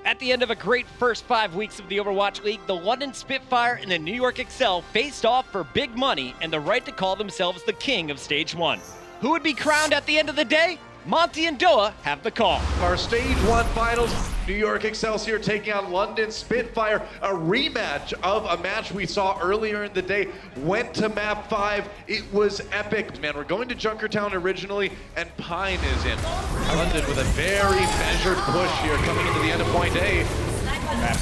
At the end of a great first 5 weeks of the Overwatch League, the London Spitfire and the New York Excel faced off for big money and the right to call themselves the king of Stage 1. Who would be crowned at the end of the day? Monty and Doa have the call. Our Stage 1 finals, New York Excelsior taking on London Spitfire. A rematch of a match we saw earlier in the day. Went to map 5. It was epic. Man, we're going to Junkertown originally, and Pine is in. London with a very measured push here coming into the end of point A.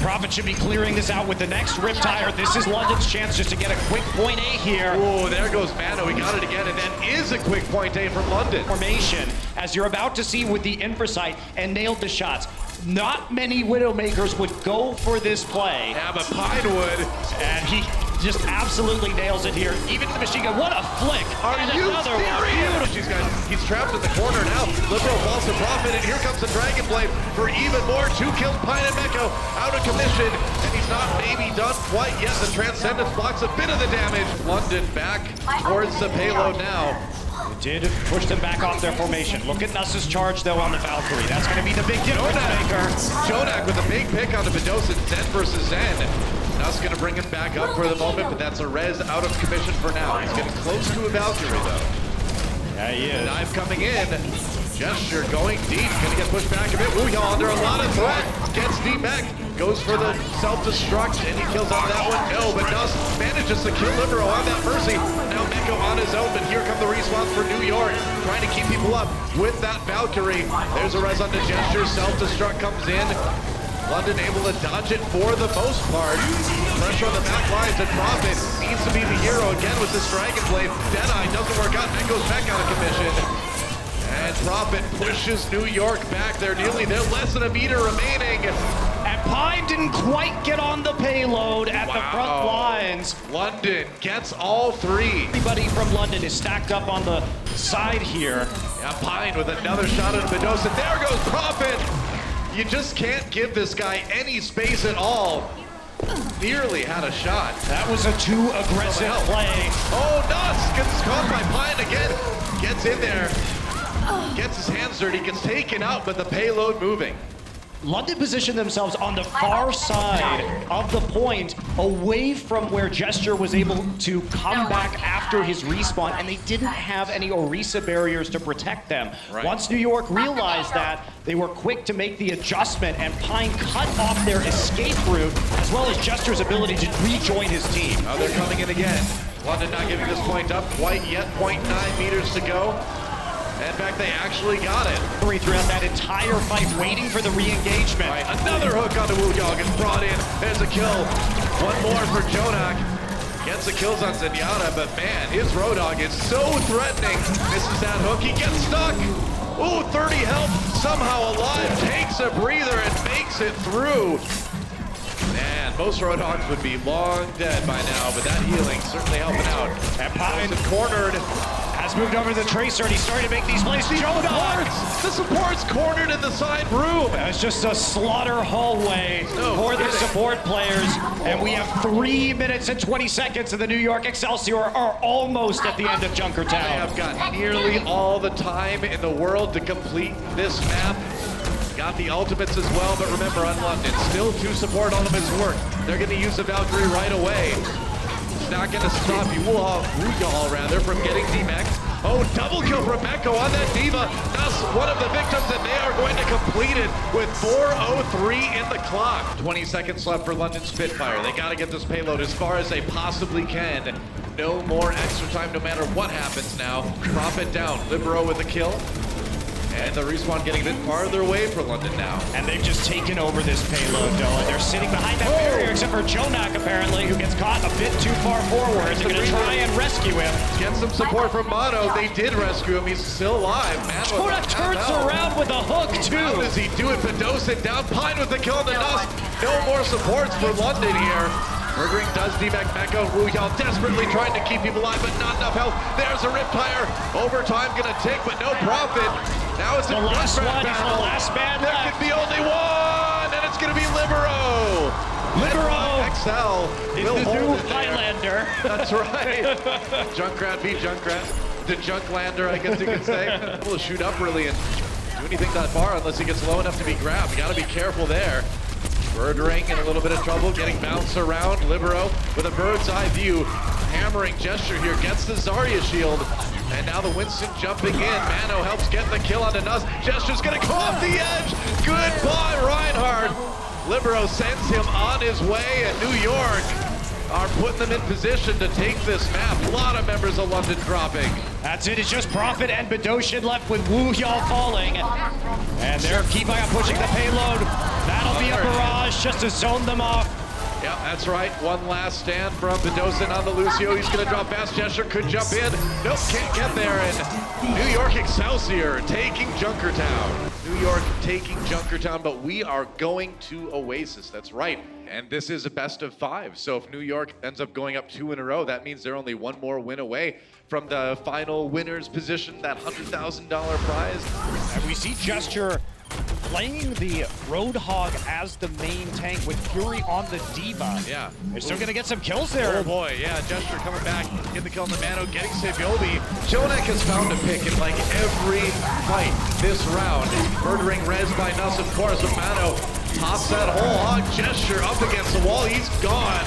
Prophet should be clearing this out with the next Riptire. This is London's chance just to get a quick point A here. Oh, there goes Mano. He got it again, and that is a quick point A from London. Formation, as you're about to see with the Infrasight, and nailed the shots. Not many Widowmakers would go for this play. Yeah, but Pine would. And he just absolutely nails it here. Even to the machine gun. What a flick! Are and you another one. serious? He's trapped in the corner now. Liberal falls to Prophet, and here comes the Dragon Blade for even more. 2 kills, Pine and Meko out of commission, and he's not maybe done quite yet. The Transcendence blocks a bit of the damage. London back towards the payload now. Did push them back off their formation. Look at Nuss's charge, though, on the Valkyrie. That's going to be the big difference maker. Jonak with a big pick on the Medosa. Zen versus Zen. Nuss going to bring him back up for the moment, but that's a res out of commission for now. He's getting close to a Valkyrie, though. Yeah, he is. Dive coming in. Gesture going deep. Going to get pushed back a bit. Wooyah under a lot of threat. Gets D-Mech. Goes for the self-destruct, and he kills on that one. No, but Nuss manages to kill Libero on that Mercy. Now Meko on his own, but here come the respawns for New York, trying to keep people up with that Valkyrie. There's a res on the Gesture. Self-destruct comes in. London able to dodge it for the most part. Pressure on the back lines, and Prophet needs to be the hero again with this Dragon Blade. Deadeye doesn't work out, and goes back out of commission. And Prophet pushes New York back. They're nearly there, less than a meter remaining. And Pine didn't quite get on the payload at the front lines. London gets all 3. Everybody from London is stacked up on the side here. Yeah, Pine with another shot at Medosa. There goes Prophet. You just can't give this guy any space at all. Nearly had a shot. That was a too aggressive play. Oh, Nuss gets caught by Pine again. Gets in there. Gets his hands dirty, gets taken out, but the payload moving. London positioned themselves on the far side of the point, away from where Gesture was able to come back after his respawn, and they didn't have any Orisa barriers to protect them. Right. Once New York realized that, they were quick to make the adjustment, and Pine cut off their escape route, as well as Gesture's ability to rejoin his team. Oh, they're coming in again. London not giving this point up quite yet, 0.9 meters to go. In fact, they actually got it. Throughout that entire fight, waiting for the re-engagement. Right, another hook on the Wooyah gets brought in. There's a kill. One more for Jonak. Gets the kills on Zenyatta, but man, his Roadhog is so threatening. Misses that hook, he gets stuck. Ooh, 30 health, somehow alive, takes a breather and makes it through. Man, most Roadhogs would be long dead by now, but that healing certainly helping out. And Pine cornered. has moved over to the Tracer, and he's starting to make these plays. The support's cornered in the side room. It's just a slaughter hallway for the support players. And we have 3 minutes and 20 seconds, and the New York Excelsior are almost at the end of Junkertown. They have got nearly all the time in the world to complete this map. Got the ultimates as well, but remember on London, still 2 support elements work. They're going to use the Valkyrie right away. Not going to stop Wooyah rather from getting D-Mech. Oh, double kill from Meko on that Diva. Nuss, one of the victims, and they are going to complete it with 4:03 in the clock. 20 seconds left for London Spitfire. They got to get this payload as far as they possibly can. No more extra time no matter what happens now. Prophet down. Libero with a kill. And the respawn getting a bit farther away from London now. And they've just taken over this payload, Doa. They're sitting behind that barrier, except for Jonak, apparently, who gets caught a bit too far forward. They're going to try and rescue him. Get some support from Mono. They did rescue him. He's still alive. Jonak turns around with a hook, too. How does he do it? Medosa down. Pine with the kill on the Nuss. No more supports for London here. Murdering does D-Mech. Meko, Wooyah desperately trying to keep people alive, but not enough health. There's a Riptire. Overtime gonna tick, but no Prophet. Now it's the last one. He's the last man there left. could be only one, and it's gonna be Libero. Libero XL is the new Highlander. That's right. Junkrat beat Junkrat. The Junklander, I guess you could say. Able to shoot up really and do anything that far unless he gets low enough to be grabbed. You gotta be careful there. Birdring in a little bit of trouble, getting bounced around. Libero with a bird's eye view, hammering Gesture here, gets the Zarya shield. And now the Winston jumping in. Mano helps get the kill onto Nuss. Gesture's gonna go off the edge. Goodbye, Reinhardt. Libero sends him on his way, and New York are putting them in position to take this map. A lot of members of London dropping. That's it. It's just Prophet and Bedosian left with Wu Yao falling. And they're keeping on pushing the payload. That'll be a barrage just to zone them off. Yeah, that's right. One last stand from Bedosian on the Lucio. He's going to drop fast. Gesture could jump in. Nope, can't get there. And New York Excelsior taking Junkertown. New York taking Junkertown, but we are going to Oasis. That's right. And this is a best of 5. So if New York ends up going up 2 in a row, that means they're only one more win away from the final winner's position, that $100,000 prize. And we see Gesture playing the Roadhog as the main tank with Fury on the D.Va. Yeah. They're still going to get some kills there. Oh boy, yeah, Gesture coming back, get the kill on the Mano, getting Saviobi. Jonak has found a pick in like every fight this round. Murdering res by Nuss, of course, with Mano. Pops that whole hog. Gesture up against the wall, he's gone.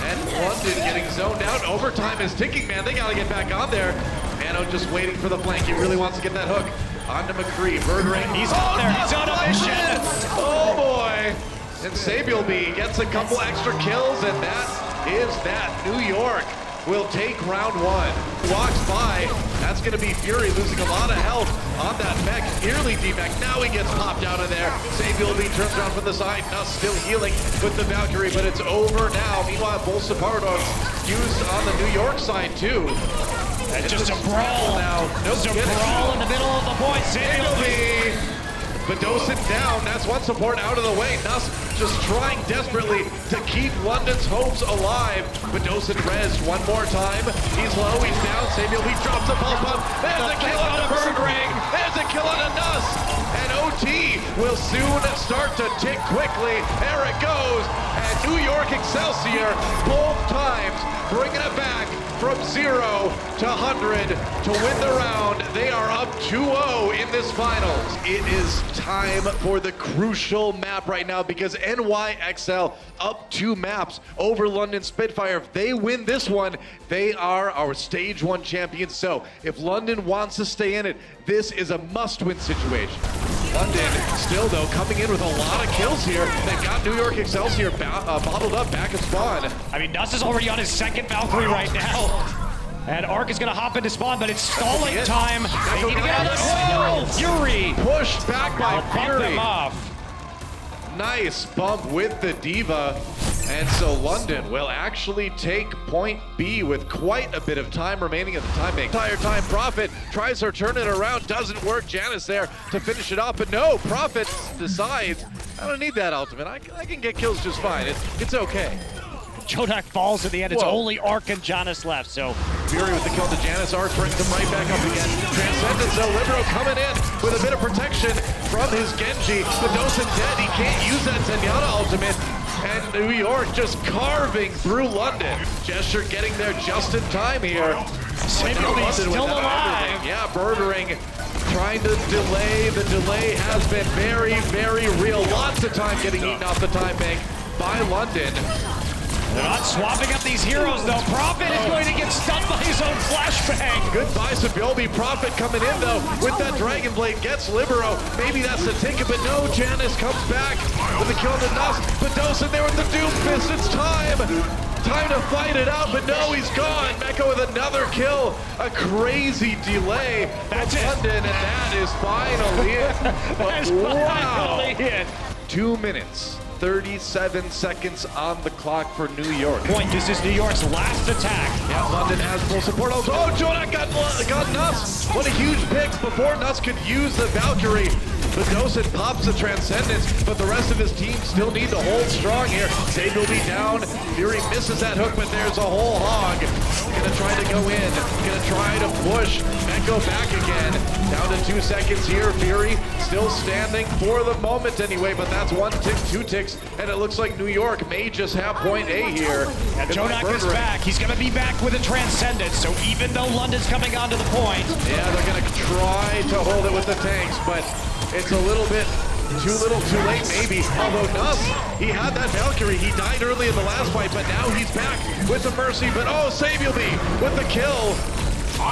And London getting zoned out. Overtime is ticking, man. They got to get back on there. Mano just waiting for the flank. He really wants to get that hook. On to McCree. Birdring. He's on there. He's on a mission. Oh, boy. And Saviobi gets a couple extra kills, and that is that. New York will take round 1. Walks by. That's going to be Fury losing a lot of health on that mech. Nearly D-mech. Now he gets popped out of there. Saviobi turns around from the side. Nuss still healing with the Valkyrie, but it's over now. Meanwhile, both Sapardos used on the New York side, too. And just a brawl now. Nope, just a brawl in the middle of the point. Saviobi. Bedosian down. That's one support out of the way. Nuss just trying desperately to keep London's hopes alive. Bedosian res one more time. He's low. He's down. Saviobi drops a pulse bomb. There's a kill on a Birdring. There's a kill on a Nuss. And OT will soon start to tick quickly. There it goes. And New York Excelsior both times bringing it back from 0 to 100 to win the round. They are up 2-0 in this finals. It is time for the crucial map right now because NYXL up 2 maps over London Spitfire. If they win this one, they are our stage 1 champions. So if London wants to stay in it, this is a must-win situation. London still, though, coming in with a lot of kills here. They've got New York Excelsior bottled up back at spawn. I mean, Nuss is already on his 2nd Valkyrie right now. And Arc is going to hop into spawn, but it's stalling time. They need to get out of the hole. Fury pushed back by Fury. Fury. Them off. Nice bump with the D.Va. And so London will actually take point B with quite a bit of time remaining in the time bank. Entire time, Prophet tries to turn it around, doesn't work. Janice there to finish it off, but no, Prophet decides, I don't need that ultimate. I can get kills just fine. It's okay. Jonak falls in the end. It's only Arc and Janice left, so. Fury with the kill to Janice. Arc brings him right back up again. Transcendence, though. Libero coming in with a bit of protection from his Genji. Bedosian dead. He can't use that Zenyatta ultimate. And New York just carving through London. Gesture getting there just in time here. Saviobi's still alive. Yeah, Birdring trying to delay. The delay has been very, very real. Lots of time getting eaten off the time bank by London. They're not swapping up these heroes, though. Prophet is going to get stunned by his own flashbang. Goodbye, Saviobi. Prophet coming in, though, with that Dragon Blade. Gets Libero. Maybe that's the ticket, but no. Janice comes back with the kill on the Nuss. Bedosian there with the Doom Fist. It's time. Time to fight it out, but no, he's gone. Mecca with another kill. A crazy delay. That's London, and that is finally it. That's wow. finally it. 2 minutes. 37 seconds on the clock for New York. Point, this is New York's last attack. Yeah, London has full support. Oh, Jonak got Nuss. What a huge pick before Nuss could use the Valkyrie. Bedosian pops the Transcendence, but the rest of his team still need to hold strong here. Sage will be down. Fury misses that hook, but there's a whole hog. Gonna try to go in. Gonna try to push. Echo back again. Down to 2 seconds here. Fury still standing for the moment anyway, but that's 1 tick, 2 ticks, and it looks like New York may just have point A here. And Jonak is back. He's going to be back with a Transcendence, so even though London's coming onto the point. Yeah, they're going to try to hold it with the tanks, but it's a little bit Too little, too late, maybe. Although Nuss, he had that Valkyrie. He died early in the last fight, but now he's back with the Mercy. But oh, Sabielby with the kill.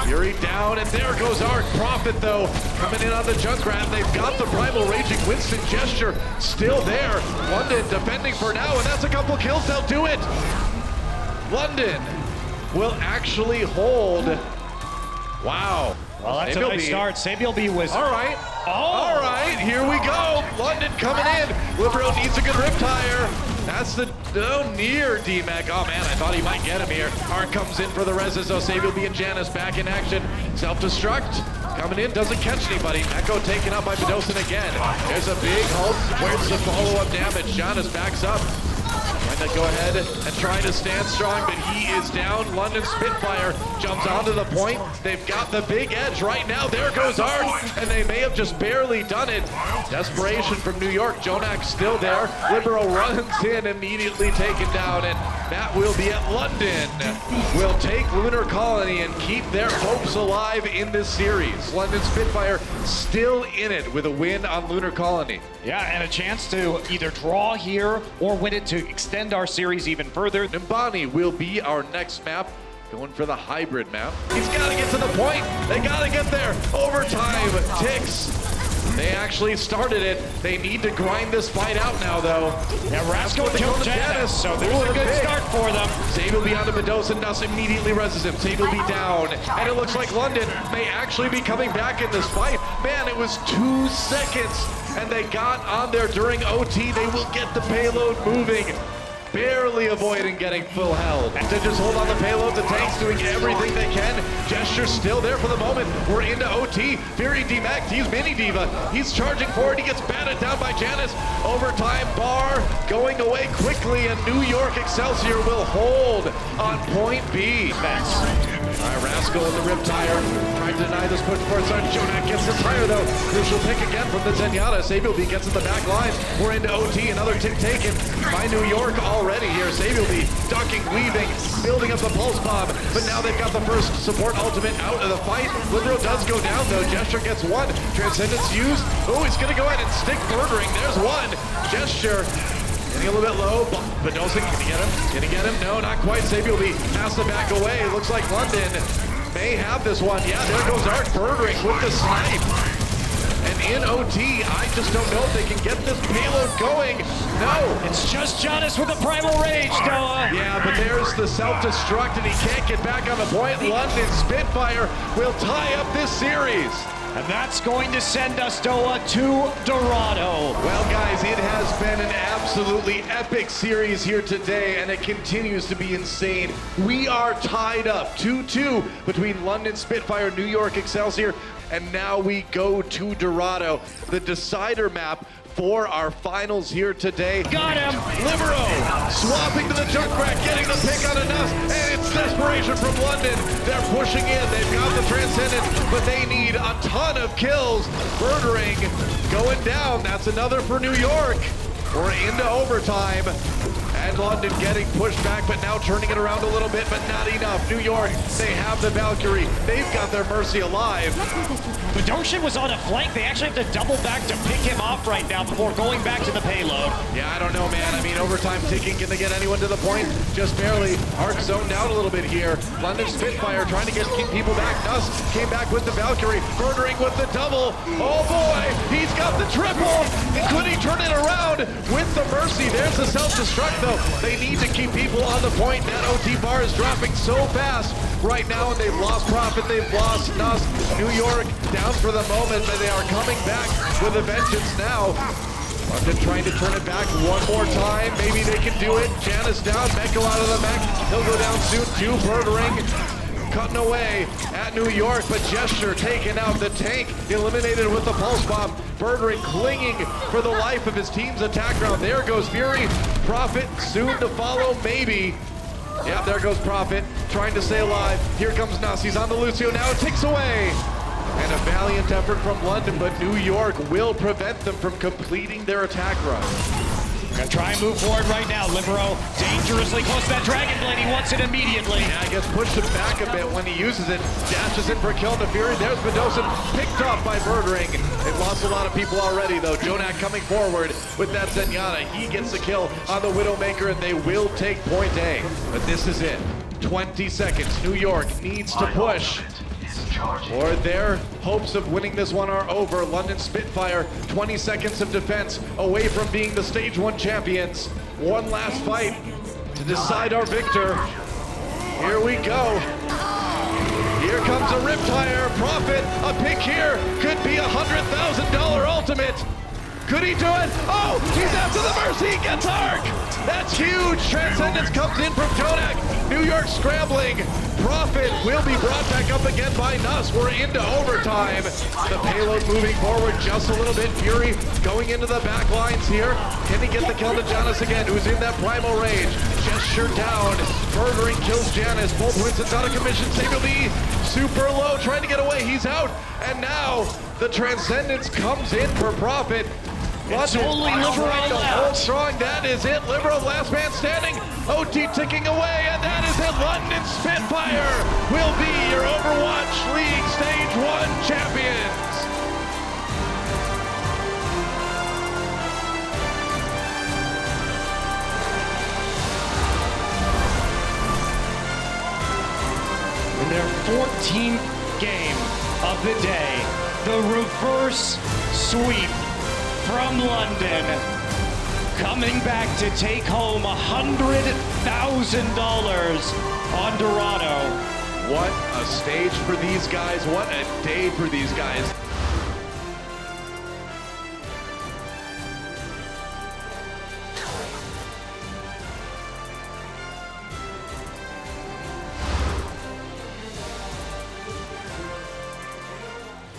Fury down, and there goes Arc. Prophet, though, coming in on the Junkrat. They've got the Primal Raging Winston Gesture still there. London defending for now, and that's a couple kills. They'll do it. London will actually hold. Wow. Well, that's a nice start. Sabielby was... All right. Oh! All right, here we go. London coming in. Libero needs a good riptire. That's the near D-Mac. Oh man, I thought he might get him here. Arc comes in for the reses, though. Sabielby and Janus back in action. Self-destruct. Coming in, doesn't catch anybody. Echo taken out by Medosin again. There's a big ult. Where's the follow-up damage? Janus backs up. Trying to go ahead and try to stand strong, but he is down. London Spitfire jumps onto the point. They've got the big edge right now. There goes Art, and they may have just barely done it. Desperation from New York. Jonak still there. Libero runs in, immediately taken down, and that will be at London. Will take Lunar Colony and keep their hopes alive in this series. London Spitfire still in it with a win on Lunar Colony. Yeah, and a chance to either draw here or win it to extend our series even further. Nimbani will be our next map. Going for the hybrid map. He's got to get to the point. They got to get there. Overtime ticks. They actually started it. They need to grind this fight out now, though. Yeah, Rascal killed Janus, so there's a good start for them. Sabielby onto Medosin. Nuss immediately reses him. Sabielby down. And it looks like London may actually be coming back in this fight. Man, it was 2 seconds, and they got on there during OT. They will get the payload moving. Barely avoiding getting full held. And to just hold on the payload, the tank's doing everything they can. Gesture still there for the moment. We're into OT. Fury D-Mac, he's Mini Diva. He's charging forward. He gets batted down by Janus. Overtime bar going away quickly, and New York Excelsior will hold on point B. Thanks. All right, Rascal in the Riptire. Trying to deny this push forward. Jonak gets the tire, though. Crucial pick again from the Zenyatta. Sabielby gets in the back line. We're into OT. Another tick taken by New York already here. Sabielby ducking, weaving, building up the pulse bomb. But now they've got the first support ultimate out of the fight. Libero does go down, though. Gesture gets one. Transcendence used. Oh, he's going to go ahead and stick murdering. There's one. Gesture. Getting a little bit low. Medosin, can he get him? Can he get him? No, not quite. Sabielby has to back away. It looks like London may have this one. Yeah, there goes Art murdering with the snipe. And in OT, I just don't know if they can get this payload going. No. It's just Janus with the Primal Rage, Doa. Yeah, but there's the self-destruct, and he can't get back on the point. London Spitfire will tie up this series. And that's going to send us, Doa, to Dorado. Well, guys, it has been an absolutely epic series here today, and it continues to be insane. We are tied up 2-2 between London Spitfire, New York Excelsior, and now we go to Dorado, the decider map for our finals here today. Got him! Libero swapping to the Junkrat, getting the pick on Nuss, and it's desperation from London. They're pushing in, they've got the Transcendent, but they need a ton of kills. Murdering going down, that's another for New York. We're into overtime. And London getting pushed back, but now turning it around a little bit, but not enough. New York, they have the Valkyrie. They've got their Mercy alive. Medosin was on a flank. They actually have to double back to pick him off right now before going back to the payload. Yeah, I don't know, man. I mean, overtime ticking. Can they get anyone to the point? Just barely. Arc zoned out a little bit here. London Spitfire trying to keep people back. Nuss came back with the Valkyrie, murdering with the double. Oh boy, he's got the triple. Could he turn it around with the Mercy? There's the self-destruct, though. They need to keep people on the point. That OT bar is dropping so fast right now, and they've lost Prophet, they've lost Nuss. New York down for the moment, but they are coming back with a vengeance now. London trying to turn it back one more time. Maybe they can do it. Janus down, Meko out of the mech. He'll go down soon too. Murdering, cutting away at New York, but Gesture taking out the tank, eliminated with the pulse bomb. Birdring clinging for the life of his team's attack round. There goes Fury. Prophet soon to follow, maybe. Yeah, there goes Prophet, trying to stay alive. Here comes Nuss, he's on the Lucio now, it takes away. And a valiant effort from London, but New York will prevent them from completing their attack run. Gonna try and move forward right now. Libero dangerously close to that Dragon Blade. He wants it immediately. Yeah, I guess pushed him back a bit when he uses it. Dashes in for a kill into Fury. There's Medosin, picked up by Birdring. They've lost a lot of people already, though. Jonak coming forward with that Zenyatta. He gets the kill on the Widowmaker, and they will take point A. But this is it. 20 seconds. New York needs to push, or their hopes of winning this one are over. London Spitfire, 20 seconds of defense away from being the Stage 1 champions. One last fight to decide our victor. Here we go. Here comes a Riptire. Profit, a pick here. Could be a $100,000 ultimate. Could he do it? Oh, he's after the Mercy. He gets Arc. That's huge. Transcendence comes in from Jonak. New York scrambling. Profit will be brought back up again by Nuss. We're into overtime. The payload moving forward just a little bit. Fury going into the back lines here. Can he get the kill to Janus again, who's in that primal rage? Gesture down. Murdering kills Janus. Both Winston's out of commission. Saber Lee super low, trying to get away. He's out. And now the Transcendence comes in for Profit. It's only Libero Hold left. strong, that is it. Libero, last man standing. OT ticking away, and that is it. London Spitfire will be your Overwatch League Stage 1 champions. In their 14th game of the day, the reverse sweep from London, coming back to take home $100,000 on Dorado. What a stage for these guys. What a day for these guys.